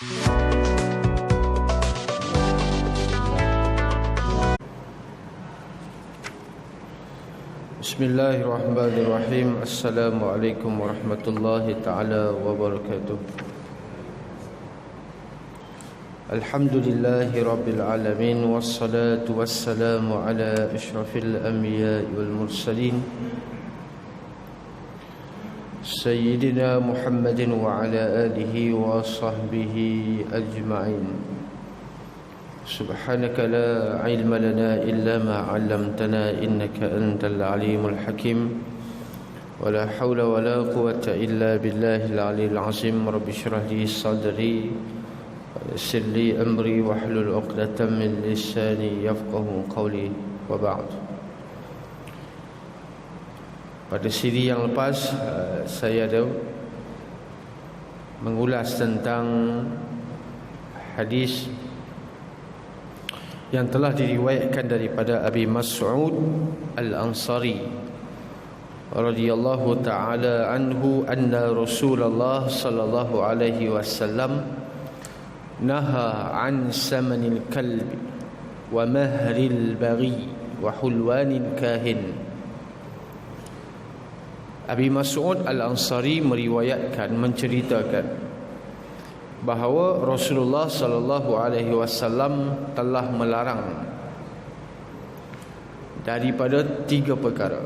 Bismillahirrahmanirrahim. Assalamualaikum warahmatullahi ta'ala wabarakatuh. Alhamdulillahi rabbil alamin. Wassalatu wassalamu ala ashrafil anbiya wal mursalin Sayyidina Muhammadin wa ala alihi wa sahbihi ajma'in. Subhanaka la ilma lana illa ma 'allamtana innaka antal alimul hakim. Wa la hawla wa la quwwata illa billahil aliyyil azim. Rabbi shrah li sadri wa yassir li amri wahlul 'uqdatam min lisani yafqahu qawli. Wa ba'd. Pada siri yang lepas saya ada mengulas tentang hadis yang telah diriwayatkan daripada Abi Mas'ud Al-Ansari radhiyallahu ta'ala anhu anna Rasulullah sallallahu alaihi wasallam naha an samanil kalbi wa mahril baghi wa hulwanil kahin. Abi Mas'ud Al-Ansari meriwayatkan, menceritakan bahawa Rasulullah sallallahu alaihi wasallam telah melarang daripada 3 perkara.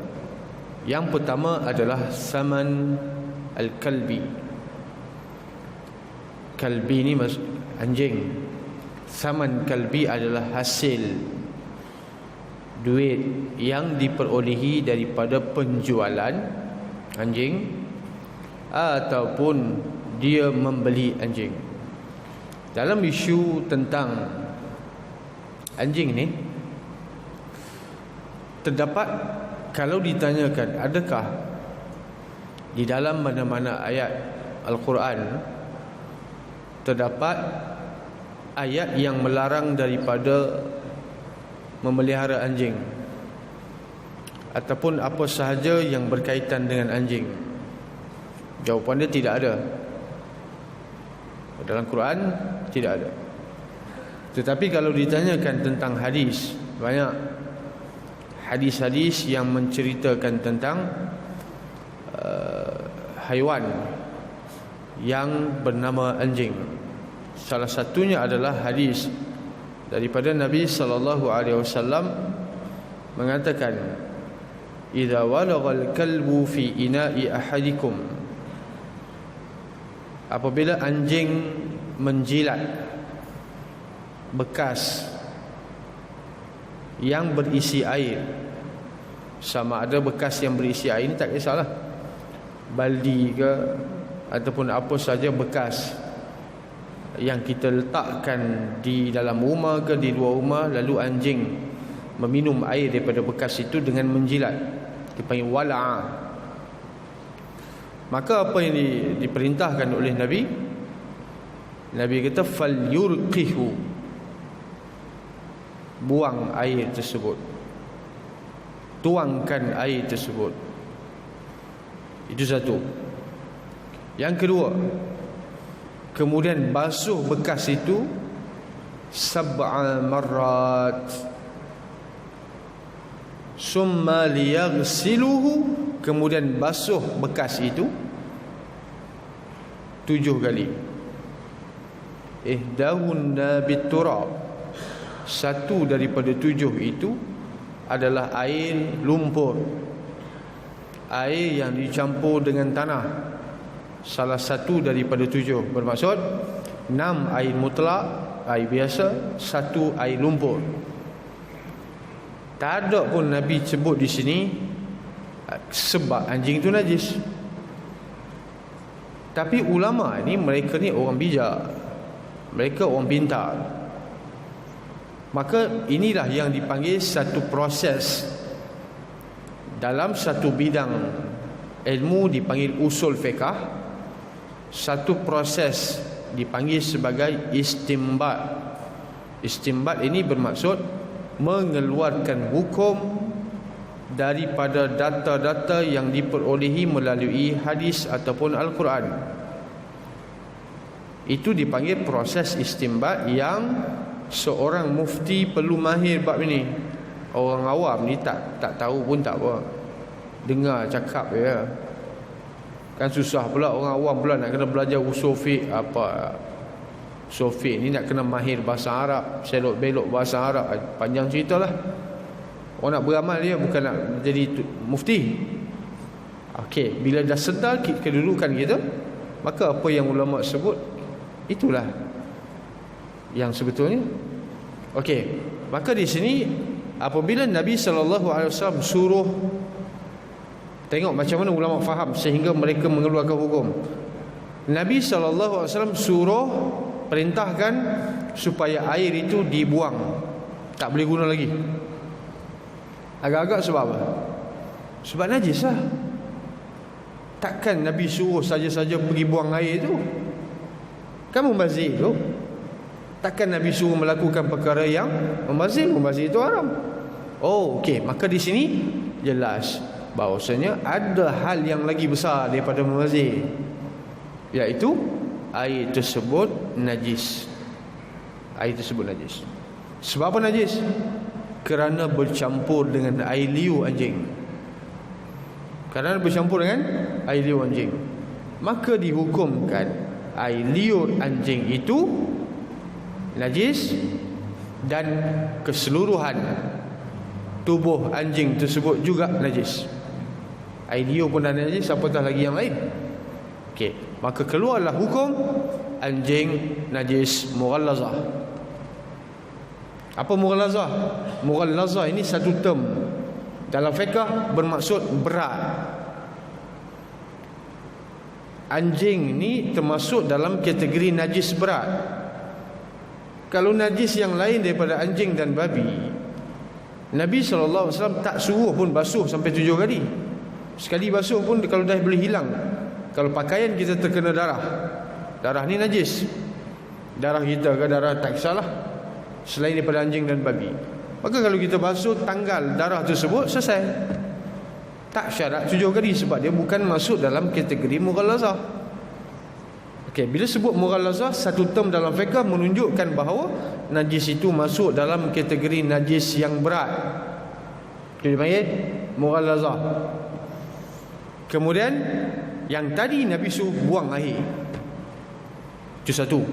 Yang pertama adalah saman al-kalbi. Kalbi ni anjing. Saman kalbi adalah hasil duit yang diperolehi daripada penjualan anjing ataupun dia membeli anjing. Dalam isu tentang anjing ni terdapat, kalau ditanyakan adakah di dalam mana-mana ayat Al-Quran terdapat ayat yang melarang daripada memelihara anjing ataupun apa sahaja yang berkaitan dengan anjing, jawapan dia tidak ada. Dalam Quran tidak ada. Tetapi kalau ditanyakan tentang hadis, banyak hadis-hadis yang menceritakan tentang haiwan yang bernama anjing. Salah satunya adalah hadis daripada Nabi sallallahu alaihi wasallam mengatakan, "Idza walaghal kalbu fi ina'i ahadikum," apabila anjing menjilat bekas yang berisi air, sama ada bekas yang berisi air ini tak kisahlah, baldi ke ataupun apa saja bekas yang kita letakkan di dalam rumah ke di luar rumah, lalu anjing meminum air daripada bekas itu dengan menjilat, dipanggil wala'a. Maka apa yang diperintahkan oleh Nabi? Nabi kata fal yurqihu, buang air tersebut, tuangkan air tersebut. Itu satu. Yang kedua, kemudian basuh bekas itu 7 marrat, summa liyaghsiluhu, kemudian basuh bekas itu 7 kali. Ihdahunna biturab, satu daripada 7 itu adalah air lumpur, air yang dicampur dengan tanah. Salah satu daripada 7, bermaksud 6 air mutlak, air biasa, 1 air lumpur. Tak ada pun Nabi sebut di sini sebab anjing itu najis. Tapi ulama ni, mereka ni orang bijak, mereka orang pintar. Maka inilah yang dipanggil satu proses dalam satu bidang ilmu, dipanggil usul fiqh. Satu proses dipanggil sebagai istimbat. Istimbat ini bermaksud mengeluarkan hukum daripada data-data yang diperolehi melalui hadis ataupun Al-Quran. Itu dipanggil proses istinbat yang seorang mufti perlu mahir bab ini. Orang awam ni tak tahu pun tak apa, dengar cakap je. Kan susah pula orang awam pula nak kena belajar usul fiqh. Apa usul fiqh ni nak kena mahir bahasa Arab, selok belok bahasa Arab, panjang cerita lah. Orang nak beramal dia, bukan nak jadi mufti. Okey, bila dah sedar kedudukan kita, maka apa yang ulama sebut itulah yang sebetulnya. Okey, maka di sini apabila Nabi SAW suruh, tengok macam mana ulama faham sehingga mereka mengeluarkan hukum. Nabi SAW suruh, perintahkan supaya air itu dibuang, tak boleh guna lagi. Agak-agak sebab apa? Sebab najis lah. Takkan Nabi suruh saja-saja pergi buang air itu? Kan membazir tu. Takkan Nabi suruh melakukan perkara yang membazir. Membazir itu haram. Oh, okey. Maka di sini jelas bahawasanya ada hal yang lagi besar daripada membazir, iaitu air tersebut najis. Air tersebut najis. Sebab apa najis? Kerana bercampur dengan air liu anjing. Kerana bercampur dengan air liur anjing, maka dihukumkan air liur anjing itu najis, dan keseluruhan tubuh anjing tersebut juga najis. Air liur pun dah najis, apatah lagi yang lain. Okey, maka keluarlah hukum anjing najis mughallazah. Apa mughallazah? Mughallazah ini satu term dalam fiqh, bermaksud berat. Anjing ni termasuk dalam kategori najis berat. Kalau najis yang lain daripada anjing dan babi, Nabi SAW tak suruh pun basuh sampai 7 kali. Sekali basuh pun kalau dah boleh hilang. Kalau pakaian kita terkena darah, darah ni najis, darah kita ke darah tak kisahlah, selain daripada anjing dan babi. Maka kalau kita basuh, tanggal darah tersebut, selesai. Tak syarat 7 kali, sebab dia bukan masuk dalam kategori mughallazah. Okey, bila sebut mughallazah, satu term dalam fiqh menunjukkan bahawa najis itu masuk dalam kategori najis yang berat. Itu dipanggil mughallazah. Kemudian yang tadi Nabi suruh buang air, itu satu.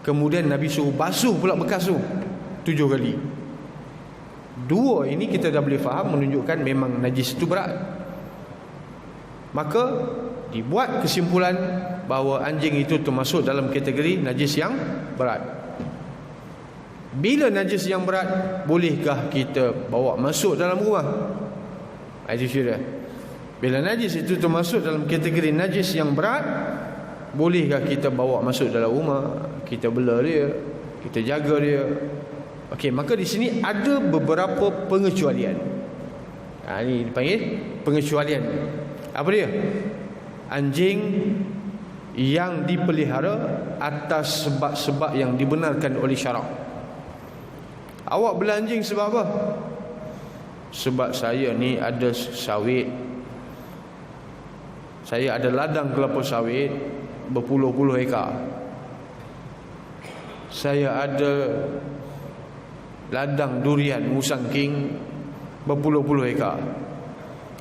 Kemudian Nabi suruh basuh pula bekas tu 7 kali. Dua ini kita dah boleh faham menunjukkan memang najis itu berat. Maka dibuat kesimpulan bahawa anjing itu termasuk dalam kategori najis yang berat. Bila najis yang berat, bolehkah kita bawa masuk dalam rumah? Itu dia. Bila najis itu termasuk dalam kategori najis yang berat, bolehkah kita bawa masuk dalam rumah? Kita bela dia, kita jaga dia. Okey, maka di sini ada beberapa pengecualian. Ini dipanggil pengecualian. Apa dia? Anjing yang dipelihara atas sebab-sebab yang dibenarkan oleh syarak. Awak bela anjing sebab apa? Sebab saya ni ada sawit, saya ada ladang kelapa sawit berpuluh-puluh ekar. Saya ada ladang durian musang king berpuluh-puluh ekar.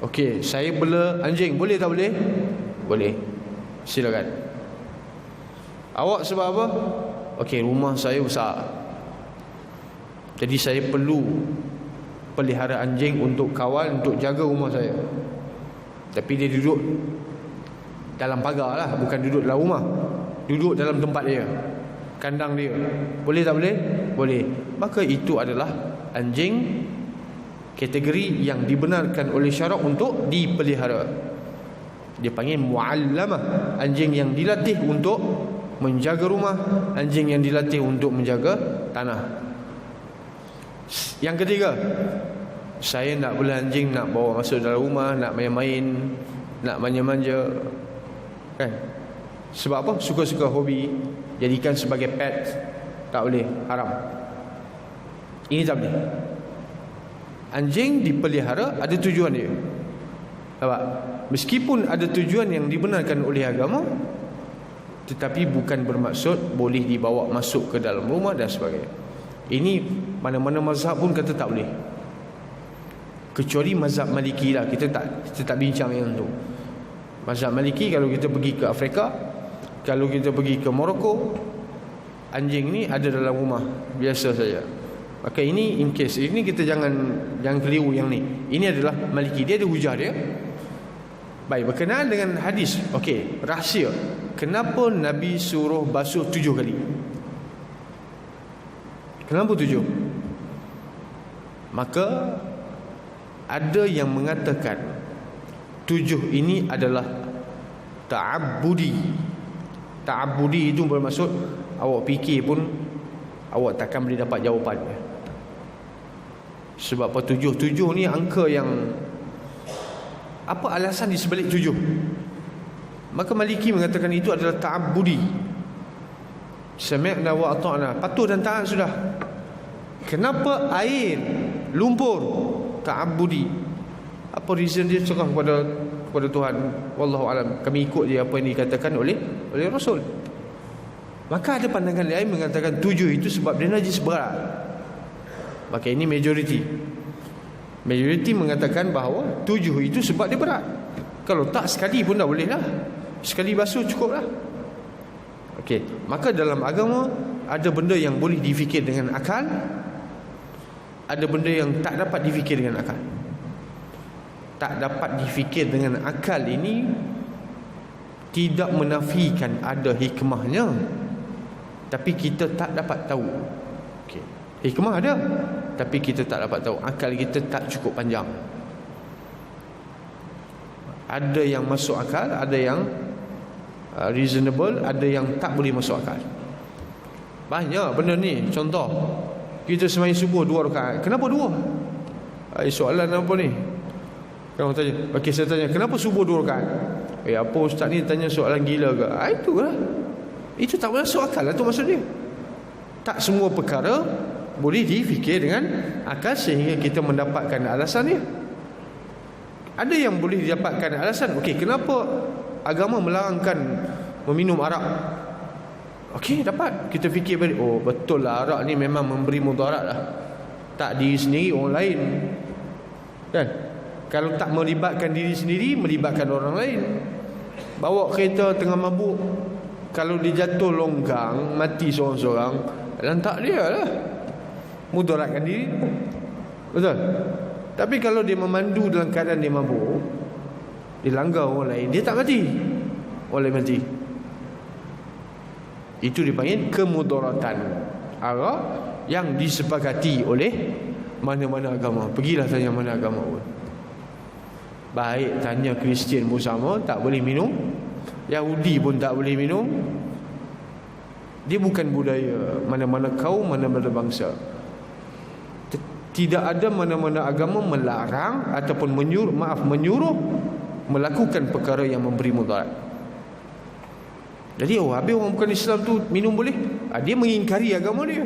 Okey, saya bela anjing, boleh tak boleh? Boleh. Silakan. Awak sebab apa? Okey, rumah saya besar, jadi saya perlu pelihara anjing untuk kawal, untuk jaga rumah saya. Tapi dia duduk dalam pagar lah, bukan duduk dalam rumah, duduk dalam tempat dia, kandang dia. Boleh tak boleh? Boleh. Maka itu adalah anjing kategori yang dibenarkan oleh syarak untuk dipelihara. Dia panggil muallamah, anjing yang dilatih untuk menjaga rumah, anjing yang dilatih untuk menjaga tanah. Yang ketiga, saya nak bela anjing, nak bawa masuk dalam rumah, nak main-main, nak manja-manja, kan? Sebab apa? Suka-suka hobi, jadikan sebagai pet. Tak boleh, haram. Ini tak boleh. Anjing dipelihara ada tujuan dia. Nampak? Meskipun ada tujuan yang dibenarkan oleh agama, tetapi bukan bermaksud boleh dibawa masuk ke dalam rumah dan sebagainya. Ini mana-mana mazhab pun kata tak boleh, kecuali mazhab Maliki lah. Kita tak bincang yang tu. Mazhab Maliki, kalau kita pergi ke Afrika, kalau kita pergi ke Morocco, anjing ni ada dalam rumah biasa saja. Maka ini in case ini kita jangan keliru yang ni. Ini adalah Maliki, dia ada hujah dia. Baik, berkenaan dengan hadis, okey, rahsia. Kenapa Nabi suruh basuh 7 kali? Kenapa 7? Maka ada yang mengatakan 7 ini adalah ta'abbudi. Ta'abbudi itu bermaksud awak fikir pun awak takkan boleh dapat jawapan. Sebab apa 7 ni angka yang, apa alasan di sebalik 7? Maka Maliki mengatakan itu adalah ta'abbudi. Sami'na wa ata'na, patuh dan taat sudah. Kenapa air lumpur? Ta'abbudi. Apa reason dia? Serah kepada Tuhan. Wallahu alam. Kami ikut je apa yang dikatakan oleh Rasul. Maka ada pandangan lain mengatakan 7 itu sebab dia najis berat. Maka ini majoriti mengatakan bahawa 7 itu sebab dia berat. Kalau tak, sekali pun tak boleh lah. Sekali basuh cukup lah. Okey, maka dalam agama ada benda yang boleh difikir dengan akal, ada benda yang tak dapat difikir dengan akal. Tak dapat difikir dengan akal ini tidak menafikan ada hikmahnya, tapi kita tak dapat tahu. Okey, hikmah ada, tapi kita tak dapat tahu. Akal kita tak cukup panjang. Ada yang masuk akal, ada yang reasonable, ada yang tak boleh masuk akal. Banyak benda ni. Contoh, kita sembahyang subuh 2 rakaat. Kenapa 2? Soalan apa ni? Kalau tanya, okey, saya tanya, kenapa subuh 2 rakaat? Apa ustaz ni tanya soalan gila ke? Itulah. Itu tak masuk akal lah tu maksud dia. Tak semua perkara boleh difikir dengan akal sehingga kita mendapatkan alasan dia. Ada yang boleh didapatkan alasan. Okey, kenapa agama melarangkan meminum arak? Okey, dapat. Kita fikir balik, oh betul lah, arak ni memang memberi mudarat lah. Tak diri sendiri, orang lain. Kan? Kalau tak melibatkan diri sendiri, melibatkan orang lain. Bawa kereta tengah mabuk, kalau dia jatuh longgang, mati seorang-seorang, lantak dia lah, mudaratkan diri. Betul? Tapi kalau dia memandu dalam keadaan dia mabuk, dia langgar orang lain, dia tak mati, orang lain mati. Itu dipanggil kemudaratan arak yang disepakati oleh mana-mana agama. Pergilah tanya mana agama pun. Baik tanya Kristian pun sama, tak boleh minum. Yahudi pun tak boleh minum. Dia bukan budaya mana-mana kaum, mana-mana bangsa. Tidak ada mana-mana agama melarang ataupun menyuruh melakukan perkara yang memberi mudarat. Jadi habis orang bukan Islam tu minum boleh? Dia mengingkari agama dia.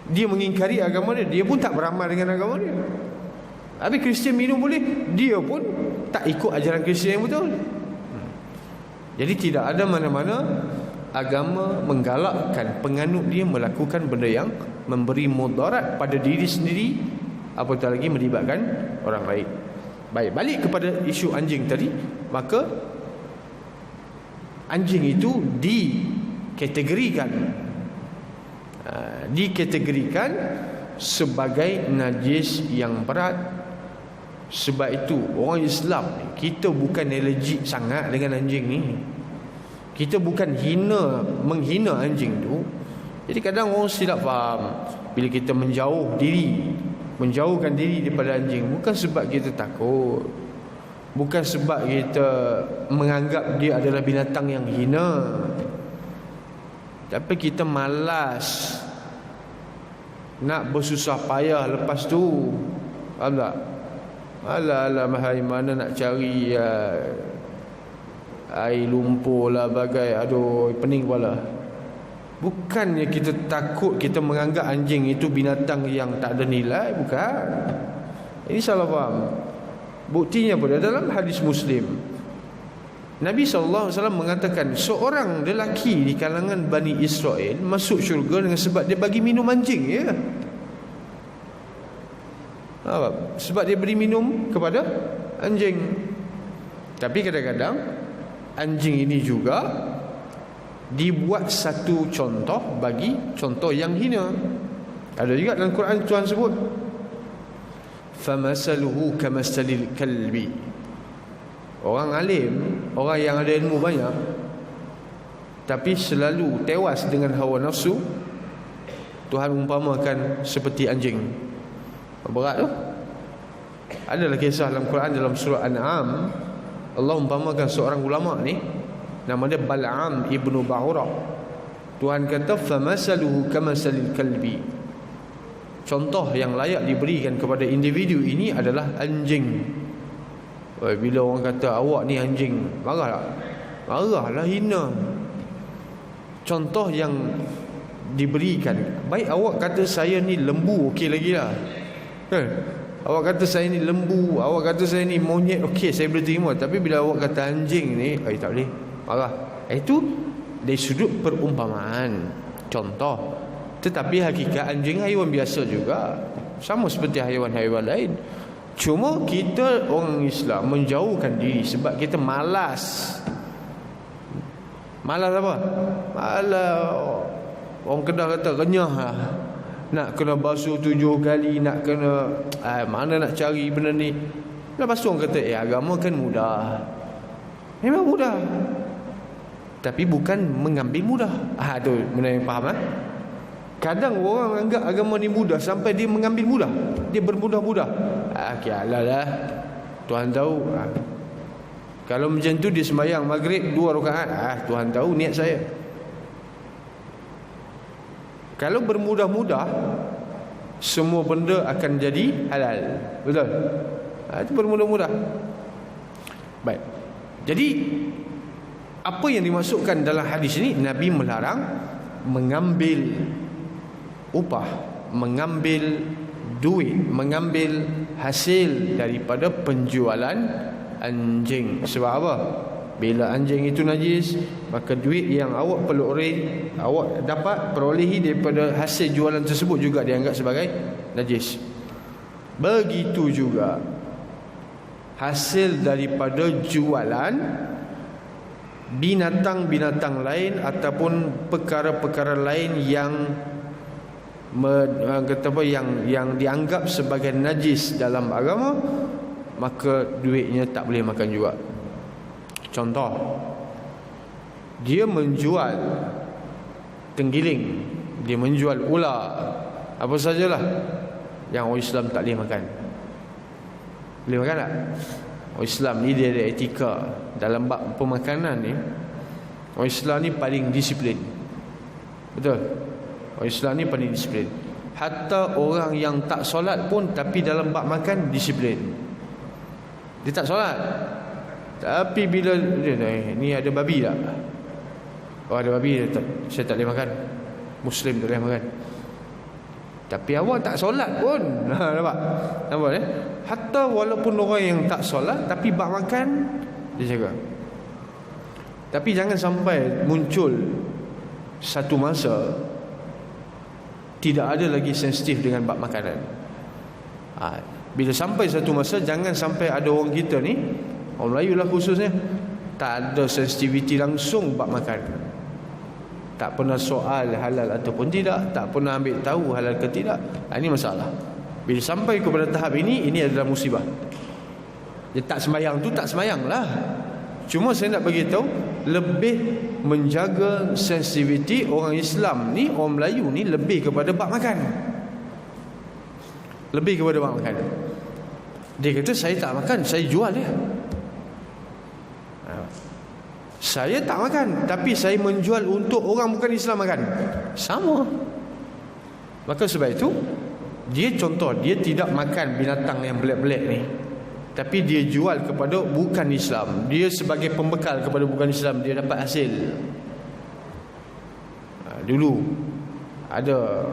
Dia mengingkari agama dia. Dia pun tak beramal dengan agama dia. Habis Kristian minum boleh? Dia pun tak ikut ajaran Kristian yang betul. Jadi tidak ada mana-mana agama menggalakkan penganut dia melakukan benda yang memberi mudarat pada diri sendiri, apatah lagi melibatkan orang lain. Baik, balik kepada isu anjing tadi. Maka anjing itu dikategorikan sebagai najis yang berat. Sebab itu orang Islam, kita bukan allergic sangat dengan anjing ni. Kita bukan menghina anjing tu. Jadi kadang orang silap faham, bila kita menjauhkan diri daripada anjing, bukan sebab kita takut, bukan sebab kita menganggap dia adalah binatang yang hina, tapi kita malas nak bersusah payah lepas tu. Faham tak? Alah mahal mana nak cari air lumpur lah bagai, aduh pening kepala. Bukannya kita takut, kita menganggap anjing itu binatang yang tak ada nilai, bukan. Ini salah faham. Buktinya pada dalam hadis Muslim, Nabi SAW mengatakan seorang lelaki di kalangan Bani Israel masuk syurga dengan sebab dia bagi minum anjing, ya. Sebab dia beri minum kepada anjing. Tapi kadang-kadang anjing ini juga dibuat satu contoh bagi contoh yang hina. Ada juga dalam Quran Tuhan sebut, famasaluhu kamasalil kalbi. Orang alim, orang yang ada ilmu banyak, tapi selalu tewas dengan hawa nafsu, Tuhan umpamakan seperti anjing. Berat tu. Adalah kisah dalam Quran, dalam surah An'am, Allah umpamakan seorang ulama ni, nama dia Bal'am ibnu Ba'ura. Tuhan kata famasaluhu kamasalil kalbi. Contoh yang layak diberikan kepada individu ini adalah anjing. Bila orang kata awak ni anjing, marah tak? Marahlah, hina. Contoh yang diberikan, baik awak kata saya ni lembu, okey lagi lah, kan? Awak kata saya ni lembu, awak kata saya ni monyet, okey, saya boleh terima. Tapi bila awak kata anjing ni, tak boleh, marah. Itu dari sudut perumpamaan, contoh. Tetapi hakikat anjing haiwan biasa juga, sama seperti haiwan-haiwan lain. Cuma kita orang Islam menjauhkan diri sebab kita malas. Malas apa? Malas. Orang Kedah kata renyah lah. Nak kena basuh 7 kali, nak kena mana nak cari benda ni. Lepas tu orang kata agama kan mudah. Memang mudah, tapi bukan mengambil mudah. Tu benda yang faham. Kadang orang anggap agama ni mudah sampai dia mengambil mudah, dia bermudah-mudah. Alah lah, Tuhan tahu. Kalau macam tu dia sembahyang maghrib 2 rakaat, Tuhan tahu niat saya. Kalau bermudah-mudah, semua benda akan jadi halal. Betul? Itu bermudah-mudah. Baik. Jadi apa yang dimasukkan dalam hadis ini, Nabi melarang mengambil upah, mengambil duit, mengambil hasil daripada penjualan anjing. Sebab apa? Bila anjing itu najis, maka duit yang awak awak dapat perolehi daripada hasil jualan tersebut juga dianggap sebagai najis. Begitu juga hasil daripada jualan binatang-binatang lain ataupun perkara-perkara lain yang yang dianggap sebagai najis dalam agama, maka duitnya tak boleh makan juga. Contoh, dia menjual tenggiling, dia menjual ular, apa sajalah yang orang Islam tak boleh makan. Boleh makan tak? Orang Islam ni dia ada etika dalam bab pemakanan ni. Orang Islam ni paling disiplin. Betul? Orang Islam ni paling disiplin. Hatta orang yang tak solat pun, tapi dalam bab makan disiplin. Dia tak solat, tapi bila ni ada babi tak? Ada babi, saya tak boleh makan. Muslim tak boleh makan. Tapi awak tak solat pun. Nampak eh? Hatta walaupun orang yang tak solat, tapi bab makan dia jaga. Tapi jangan sampai muncul satu masa tidak ada lagi sensitif dengan bab makanan. Bila sampai satu masa, jangan sampai ada orang kita ni, orang Melayu lah khususnya, tak ada sensitiviti langsung bab makan. Tak pernah soal halal ataupun tidak, tak pernah ambil tahu halal ke tidak. Ini masalah. Bila sampai kepada tahap ini adalah musibah. Dia tak sembahyang tu, tak sembahyang lah. Cuma saya nak bagi tahu, lebih menjaga sensitiviti orang Islam ni, orang Melayu ni, lebih kepada bab makan. Lebih kepada bab makan. Dia kata saya tak makan, saya jual dia. Saya tak makan, tapi saya menjual untuk orang bukan Islam makan. Sama. Maka sebab itu, dia contoh, dia tidak makan binatang yang belik-belik ni, tapi dia jual kepada bukan Islam. Dia sebagai pembekal kepada bukan Islam, dia dapat hasil. Dulu ada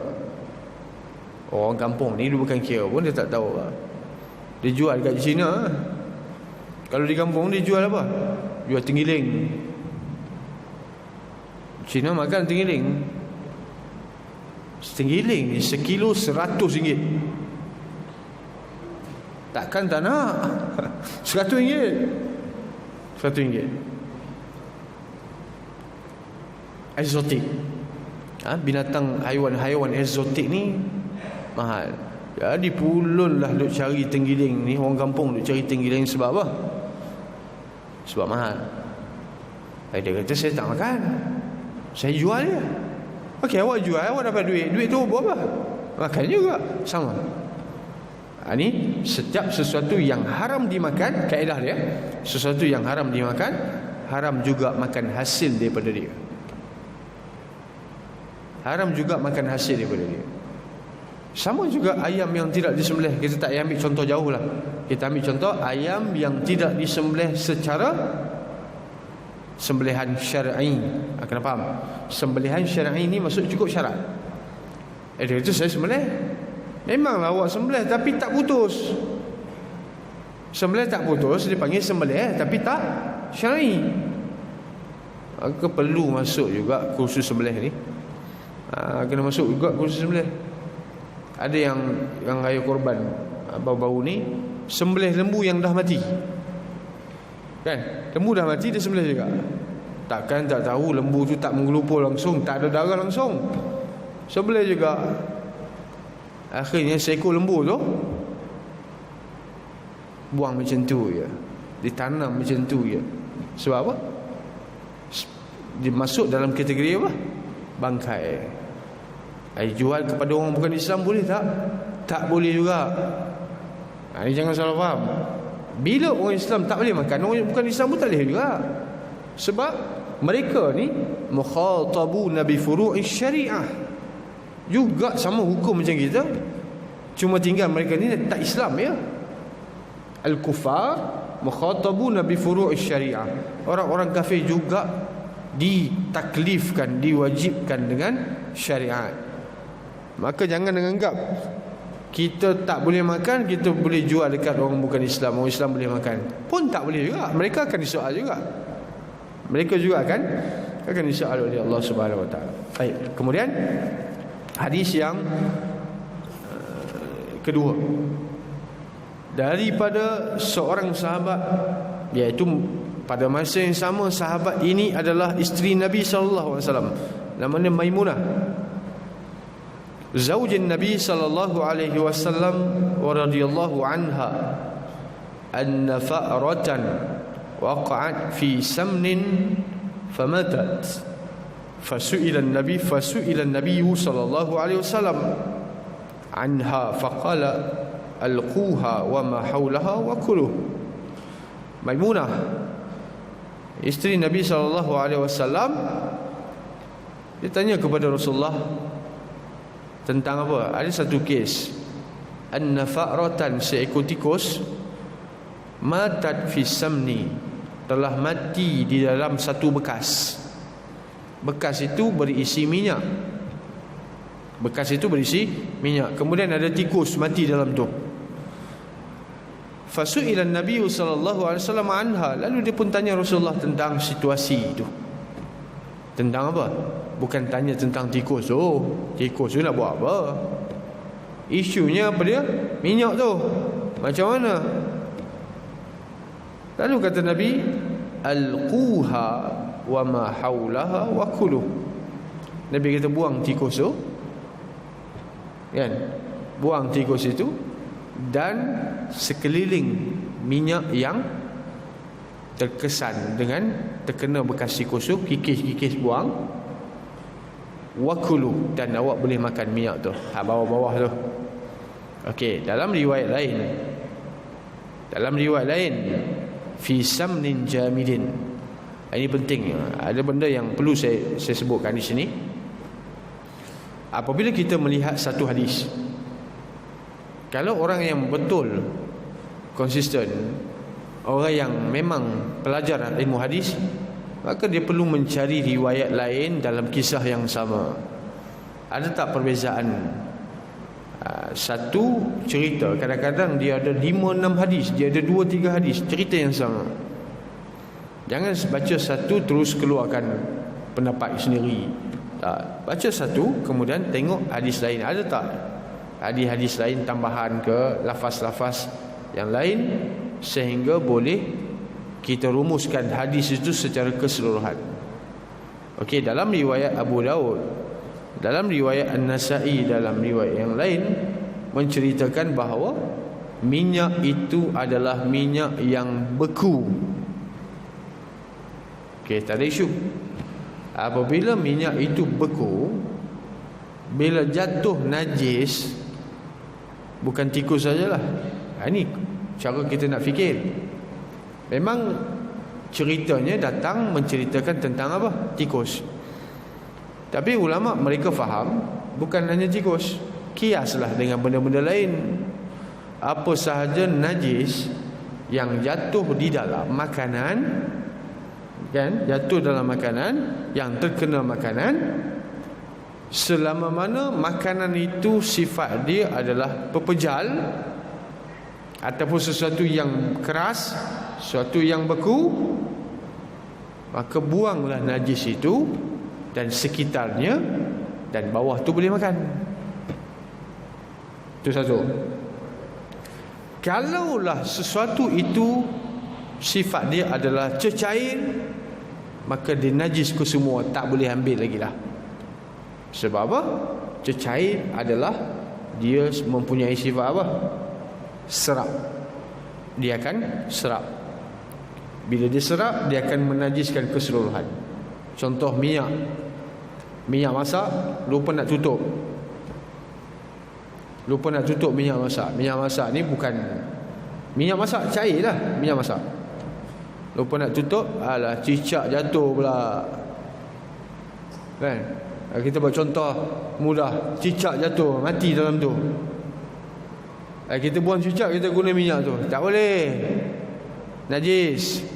orang kampung ni, dia bukan kira pun, dia tak tahu. Dia jual kat China. Kalau di kampung dia jual apa? jual tenggiling. Cina makan tenggiling. Tenggiling ni sekilo RM100. Takkan tak nak. RM100. RM100. Eksotik. Binatang, haiwan eksotik ni mahal. Jadi pulun lah duk cari tenggiling ni. Orang kampung duk cari tenggiling sebab apa? Sebab mahal. Dia kata saya tak makan, saya jual dia. Okey, awak jual, awak dapat duit. Duit tu buat apa? Makan juga. Sama. Ni setiap sesuatu yang haram dimakan, kaedah dia, sesuatu yang haram dimakan, haram juga makan hasil daripada dia. Haram juga makan hasil daripada dia. Sama juga ayam yang tidak disembelih. Kita tak ambil contoh jauh lah. Kita ambil contoh ayam yang tidak disembelih secara sembelihan syar'i. Kena faham? Sembelihan syar'i ni maksud cukup syarat. Dia itu saya sembelih. Memanglah awak sembelih tapi tak putus. Sembelih tak putus dipanggil sembelih tapi tak syar'i. Maka perlu masuk juga kursus sembelih ni. Kena masuk juga kursus sembelih. Ada yang raya korban baru-baru ni sembelih lembu yang dah mati. Kan? Lembu dah mati dia sembelih juga. Takkan tak tahu lembu tu tak menggelupur langsung, tak ada darah langsung. Sembelih juga. Akhirnya seekor lembu tu buang macam tu je. Ditanam macam tu je. Sebab apa? Dia masuk dalam kategori apa? Bangkai. Jual kepada orang bukan Islam boleh tak? Tak boleh juga. Ini jangan salah faham. Bila orang Islam tak boleh makan, orang bukan Islam pun tak boleh juga. Sebab mereka ni mukhatabuna bi furu'i syariah. Juga sama hukum macam kita. Cuma tinggal mereka ni tak Islam ya. Al-kufar mukhatabuna bi furu'i syariah. Orang-orang kafir juga ditaklifkan, diwajibkan dengan syariat. Maka jangan menganggap kita tak boleh makan, kita boleh jual dekat orang bukan Islam. Orang Islam boleh makan pun tak boleh juga. Mereka akan disoal juga. Mereka juga akan disoal oleh Allah Subhanahu Wa Taala. Baik. Kemudian hadis yang kedua daripada seorang sahabat, iaitu pada masa yang sama sahabat ini adalah isteri Nabi sallallahu alaihi wasallam, namanya Maimunah, zaujin Nabi sallallahu alaihi wasallam wa radhiyallahu anha, anna fa'ratan waqa'at fi samnin famatat fasu'ila an-nabi sallallahu alaihi wasallam anha faqala alquha wa ma hawlaha wa kuluh. Maimunah, isteri Nabi sallallahu alaihi wasallam, dia tanya kepada Rasulullah tentang apa? Ada satu kes, anna fa'ratan, seekor tikus, matat fi samni, telah mati di dalam satu bekas. Bekas itu berisi minyak. Bekas itu berisi minyak. Kemudian ada tikus mati dalam tu. Fasu'ila Nabi sallallahu alaihi wasallam anha, lalu dia pun tanya Rasulullah tentang situasi itu. Tentang apa? Bukan tanya tentang tikus. Oh, tikus tu nak buat apa? Isunya apa dia? Minyak tu. Macam mana? Lalu kata Nabi, alquha wa ma haulaha wa kuluh. Nabi kata buang tikus tu, kan? Buang tikus itu dan sekeliling minyak yang terkesan dengan terkena bekas tikus tu, kikis-kikis buang. Wa kuluh, dan awak boleh makan minyak tu. Bawah-bawah tu. Okey, dalam riwayat lain fi samnin jamidin. Ini penting. Ada benda yang perlu saya sebutkan di sini. Apabila kita melihat satu hadis, kalau orang yang betul konsisten, orang yang memang pelajar ilmu hadis, maka dia perlu mencari riwayat lain dalam kisah yang sama. Ada tak perbezaan? Satu cerita, kadang-kadang dia ada 5-6 hadis, dia ada 2-3 hadis cerita yang sama. Jangan baca satu terus keluarkan pendapat sendiri. Tak. Baca satu kemudian tengok hadis lain ada tak hadis-hadis lain tambahan ke lafaz-lafaz yang lain sehingga boleh kita rumuskan hadis itu secara keseluruhan. Okey, dalam riwayat Abu Daud, dalam riwayat An-Nasa'i, dalam riwayat yang lain menceritakan bahawa minyak itu adalah minyak yang beku. Okey, tak ada isu. Apabila minyak itu beku, bila jatuh najis, bukan tikus sajalah. Ini cara kita nak fikir. Memang ceritanya datang menceritakan tentang apa? Tikus. Tapi ulama mereka faham bukan hanya tikus. Kiaslah dengan benda-benda lain. Apa sahaja najis yang jatuh di dalam makanan, kan, jatuh dalam makanan, yang terkena makanan, selama mana makanan itu sifat dia adalah pepejal ataupun sesuatu yang keras, sesuatu yang beku, maka buanglah najis itu dan sekitarnya, dan bawah tu boleh makan. Itu satu. Kalaulah sesuatu itu sifat dia adalah cecair, maka dia najis ke semua, tak boleh ambil lagi lah. Sebab apa? Cecair adalah dia mempunyai sifat apa? Serap. Dia akan serap. Bila dia serap, dia akan menajiskan keseluruhan. Contoh minyak. Minyak masak, lupa nak tutup. Lupa nak tutup minyak masak. Minyak masak ni bukan minyak masak cair lah, minyak masak. Lupa nak tutup, alah cicak jatuh pula. Kan? Kita buat contoh mudah, cicak jatuh, mati dalam tu. Kita buang cicak, kita guna minyak tu, tak boleh, najis.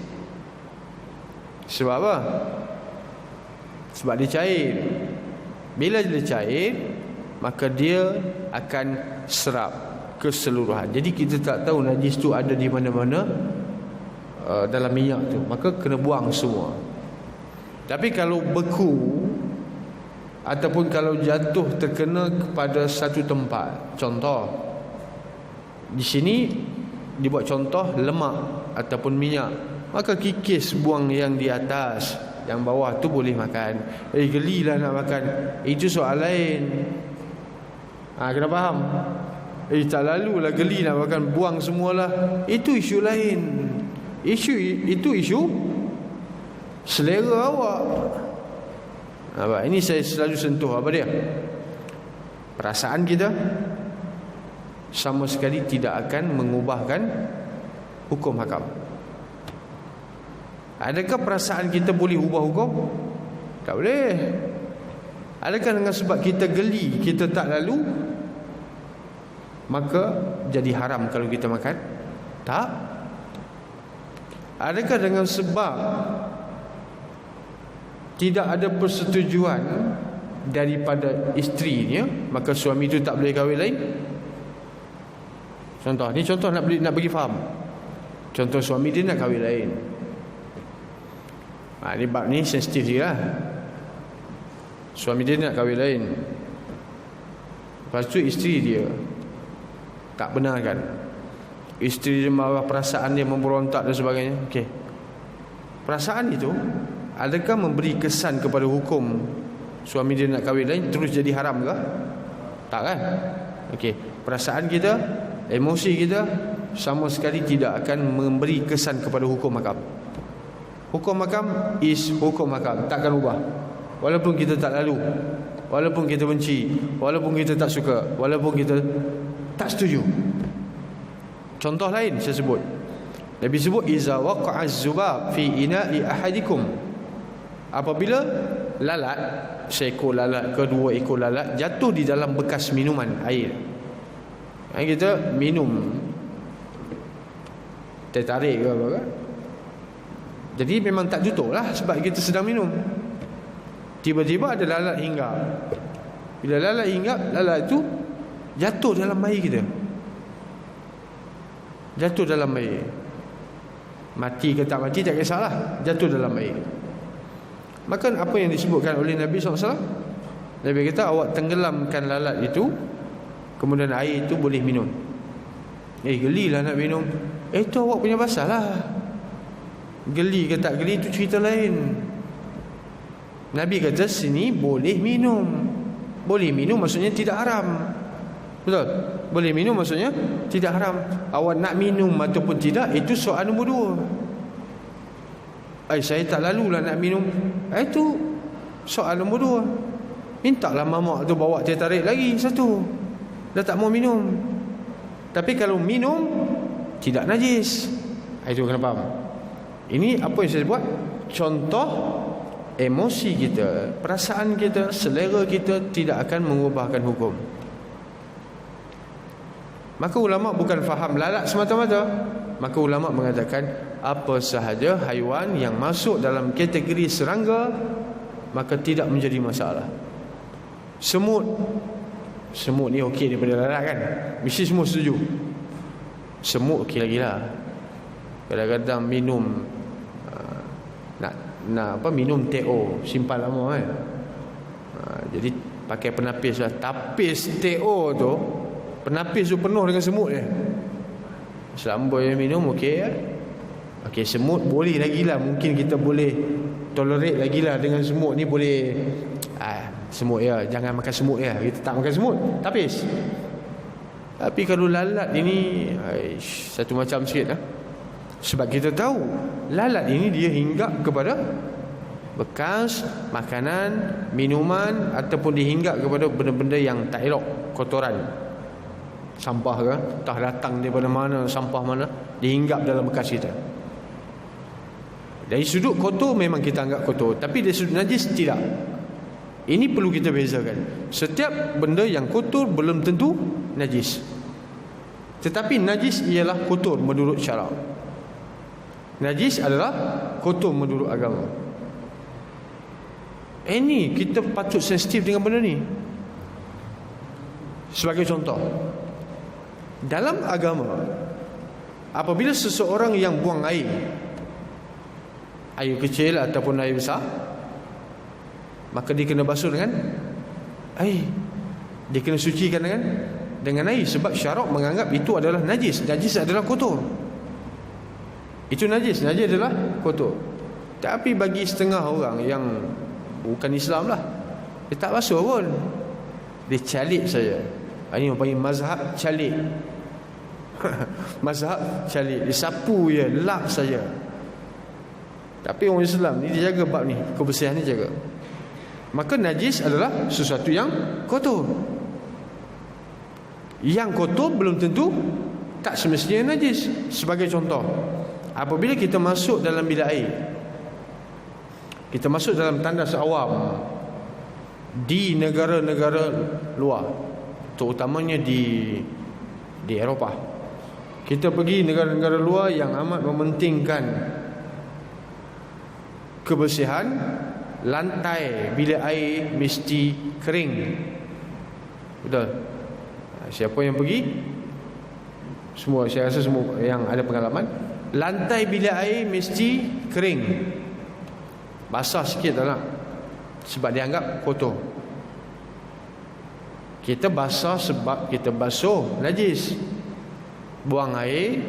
Sebab apa? Sebab dia cair. Bila dia cair, maka dia akan serap keseluruhan. Jadi kita tak tahu najis tu ada di mana-mana dalam minyak tu, maka kena buang semua. Tapi kalau beku ataupun kalau jatuh terkena kepada satu tempat, contoh di sini dibuat contoh lemak ataupun minyak, maka kikis buang yang di atas, yang bawah tu boleh makan. Gelilah nak makan, itu soal lain. Kena faham. Tak lalulah geli nak makan, buang semualah, itu isu lain. Isu selera awak. Ini saya selalu sentuh apa dia? Perasaan kita sama sekali tidak akan mengubahkan hukum hakam. Adakah perasaan kita boleh ubah hukum? Tak boleh. Adakah dengan sebab kita geli, kita tak lalu, maka jadi haram kalau kita makan? Tak. Adakah dengan sebab tidak ada persetujuan daripada isterinya, maka suami itu tak boleh kahwin lain? Contoh, ni contoh nak bagi faham. Contoh suami dia nak kahwin lain. Ni bab ni sensitif je lah. Suami dia nak kahwin lain, lepas tu isteri dia tak benarkan, isteri dia marah, perasaan dia memberontak dan sebagainya. Okey, perasaan itu adakah memberi kesan kepada hukum suami dia nak kahwin lain terus jadi haram ke? Tak kan? Okey, perasaan kita, emosi kita sama sekali tidak akan memberi kesan kepada hukum hakam. Hukum hakam is hukum hakam, takkan ubah. Walaupun kita tak lalu, walaupun kita benci, walaupun kita tak suka, walaupun kita tak setuju. Contoh lain saya sebut, Nabi sebut iza waqa'a az-zubab fi ina'i ahadikum. Apabila lalat, seekor lalat ke dua ekor lalat jatuh di dalam bekas minuman air. Kita minum, tertarik ke apa kan? Jadi memang tak tutup lah sebab kita sedang minum. Tiba-tiba ada lalat hinggap. Bila lalat hinggap, lalat itu jatuh dalam air kita. Jatuh dalam air. Mati ke tak mati tak kisahlah, jatuh dalam air. Maka apa yang disebutkan oleh Nabi SAW, Nabi kata awak tenggelamkan lalat itu, kemudian air itu boleh minum. Gelilah nak minum. Itu awak punya pasal lah. Geli ke tak geli itu cerita lain. Nabi kata sini boleh minum. Boleh minum maksudnya tidak haram. Betul? Boleh minum maksudnya tidak haram. Awak nak minum ataupun tidak, itu soal nombor 2. Saya tak lalulah nak minum. Itu soal nombor 2. Mintalah mamak tu bawa teh tarik lagi satu. Dah tak mau minum. Tapi kalau minum tidak najis. Itu kena faham. Ini apa yang saya buat? Contoh emosi kita, perasaan kita, selera kita tidak akan mengubahkan hukum. Maka ulama bukan faham lalat semata-mata. Maka ulama mengatakan apa sahaja haiwan yang masuk dalam kategori serangga maka tidak menjadi masalah. Semut ni okey daripada lalat kan? Mesti semua setuju. Semut okey lagi lah. Kadang-kadang minum nak minum TO simpan lama kan. Jadi pakai penapis lah. Tapis TO tu, penapis tu penuh dengan semut je. Selamba yang minum okey ya. Okey, semut boleh lagi lah. Mungkin kita boleh tolerate lagi lah dengan semut ni. Boleh semut ya, jangan makan semut ya, kita tak makan semut, tapis. Tapi kalau lalat ini satu macam sikit lah. Sebab kita tahu lalat ini dia hinggap kepada bekas makanan, minuman, ataupun dihinggap kepada benda-benda yang tak elok, kotoran, sampah ke, entah datang daripada mana, sampah mana, dihinggap dalam bekas kita. Dari sudut kotor memang kita anggap kotor, tapi dari sudut najis tidak. Ini perlu kita bezakan. Setiap benda yang kotor belum tentu najis. Tetapi najis ialah kotor menurut syarak. Najis adalah kotor menurut agama. Ini kita patut sensitif dengan benda ni. Sebagai contoh, dalam agama, apabila seseorang yang buang air kecil ataupun air besar, maka dia kena basuh dengan air. Dia kena sucikan dengan air. Sebab syarak menganggap itu adalah najis. Najis adalah kotor. Itu najis. Najis adalah kotor. Tapi bagi setengah orang yang bukan Islam lah, dia tak basuh pun, dia calik saja. Ini orang panggil mazhab calik. Mazhab calik. Dia sapu je, lap saja. Tapi orang Islam ni dia jaga bab ni, kebersihan ni jaga. Maka najis adalah sesuatu yang kotor. Yang kotor belum tentu tak semestinya najis. Sebagai contoh, apabila kita masuk dalam bilik air, kita masuk dalam tandas awam di negara-negara luar, terutamanya di Eropah. Kita pergi negara-negara luar yang amat mementingkan kebersihan, lantai bilik air mesti kering. Betul? Siapa yang pergi, semua, saya rasa semua yang ada pengalaman, lantai bilik air mesti kering, basah sikit tak nak, sebab dia anggap kotor. Kita basah sebab kita basuh najis. Buang air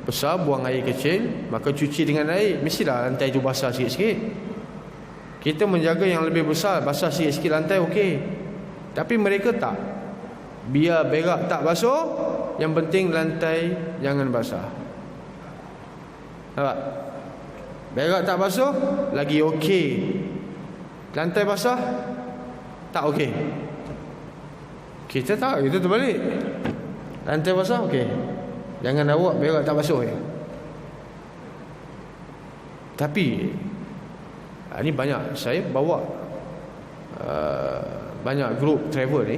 besar, buang air kecil, maka cuci dengan air, mestilah lantai itu basah sikit-sikit. Kita menjaga yang lebih besar, basah sikit-sikit lantai okey. Tapi mereka tak. Biar berak tak basuh, yang penting lantai jangan basah. Nampak? Berak tak basuh lagi okey. Lantai basah tak okey. Kita tak, kita terbalik. Lantai basah okey. Jangan awak berak tak basuh ya. Tapi ini banyak, saya bawa banyak grup travel ni.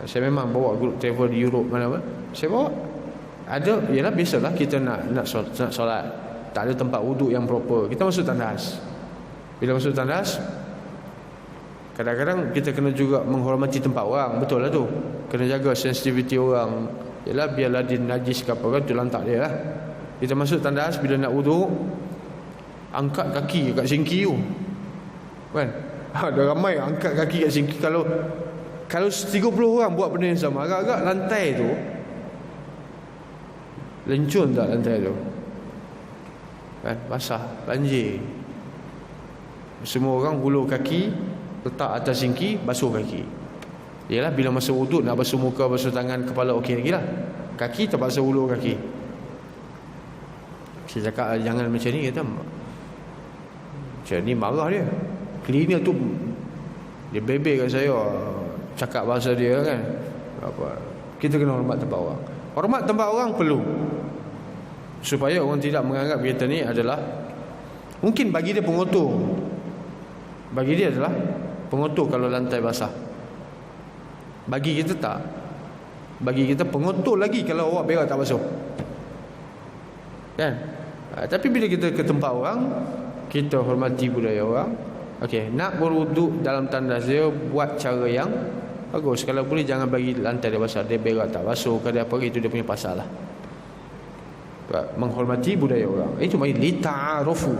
Saya memang bawa grup travel di Europe mana-mana. Saya bawa, ada, ialah biasalah kita nak solat, tak ada tempat wuduk yang proper, kita masuk tandas. Bila masuk tandas, kadang-kadang kita kena juga menghormati tempat orang. Betul lah tu, kena jaga sensitiviti orang. Ialah biarlah dia najis ke apa kan, tu lantak dia lah. Kita masuk tandas bila nak wuduk, angkat kaki kat sinki tu. Kan? Ada ramai angkat kaki kat sinki. Kalau 30 orang buat benda yang sama, agak-agak lantai tu lencun tak lantai tu? Kan? Basah, banjir. Semua orang hulur kaki, letak atas sinki, basuh kaki. Yalah, bila masa wuduk nak basuh muka, basuh tangan, kepala okey lagi lah. Kaki terpaksa hulur kaki. Saya cakap jangan macam ni, kata macam ni marah dia. Cleaner tu dia bebel kat saya, cakap bahasa dia kan. Apa? Kita kena hormat tempat orang. Hormat tempat orang perlu, supaya orang tidak menganggap kita ni adalah, mungkin bagi dia pengotor. Bagi dia adalah pengotor kalau lantai basah. Bagi kita tak. Bagi kita pengotor lagi kalau awak berak tak basuh. Kan? Tapi bila kita ke tempat orang, kita hormati budaya orang. Okey, nak berwuduk dalam tandas dia, buat cara yang bagus. Kalau boleh jangan bagi lantai dia basah. Dia berak tak basuh ke dia apa, itu dia punya pasal lah. Menghormati budaya orang. Itu maknanya lita'arufu.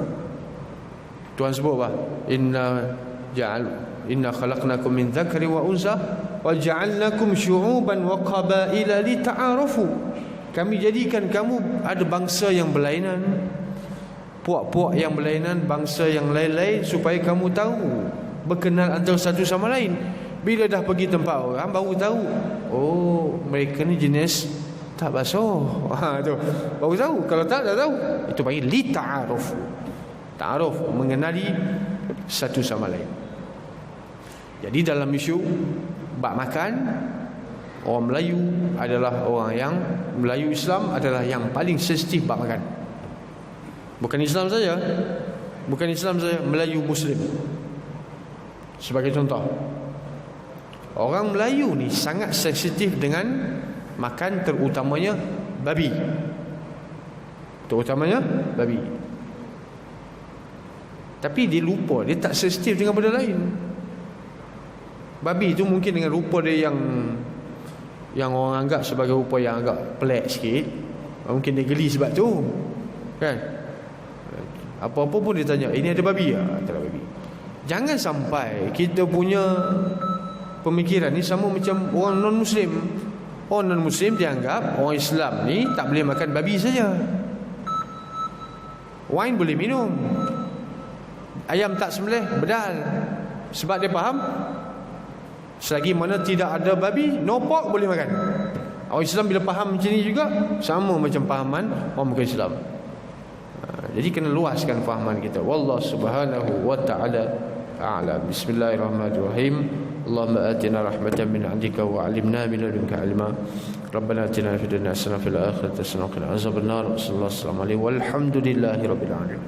Tuhan sebut apa? Inna khalaqnakum min dzakari wa unsa wa ja'alnakum syu'uban wa qabaila lita'arufu. Kami jadikan kamu ada bangsa yang berlainan, puak-puak yang berlainan, bangsa yang lain-lain, supaya kamu tahu, berkenal antara satu sama lain. Bila dah pergi tempat orang baru tahu, oh mereka ni jenis tak basuh. Tu baru tahu. Kalau tak tahu. Itu panggil li ta'aruf. Ta'aruf, mengenali satu sama lain. Jadi dalam isu bab makan, orang Melayu adalah orang yang, Melayu Islam adalah yang paling sensitif bab makan. Bukan Islam saja, bukan Islam saja, Melayu Muslim. Sebagai contoh, orang Melayu ni sangat sensitif dengan makan, terutamanya babi. Terutamanya babi. Tapi dia lupa, dia tak sensitif dengan benda lain. Babi tu mungkin dengan rupa dia yang orang anggap sebagai rupa yang agak pelik sikit, mungkin dia geli sebab tu. Kan? Apa-apa pun dia tanya, ini ada babi tak? Tak ada babi. Jangan sampai kita punya pemikiran ni sama macam orang non-Muslim. Orang non-Muslim dianggap orang Islam ni tak boleh makan babi saja. Wine boleh minum, ayam tak sembelih, bedal. Sebab dia faham, selagi mana tidak ada babi, no pork boleh makan. Orang Islam bila faham macam ni juga, sama macam fahaman orang bukan Islam. Jadi kena luaskan fahaman kita. Wallahu subhanahu wa ta'ala a'lam. Bismillahirrahmanirrahim. Allahumma atina rahmatan min 'indika wa 'allimna min ladunka 'ilma. Rabbana atina fid dunya hasanah wa fil akhirati hasanah wa qina azabannar. Sallallahu alaihi walhamdulillahirabbil alamin.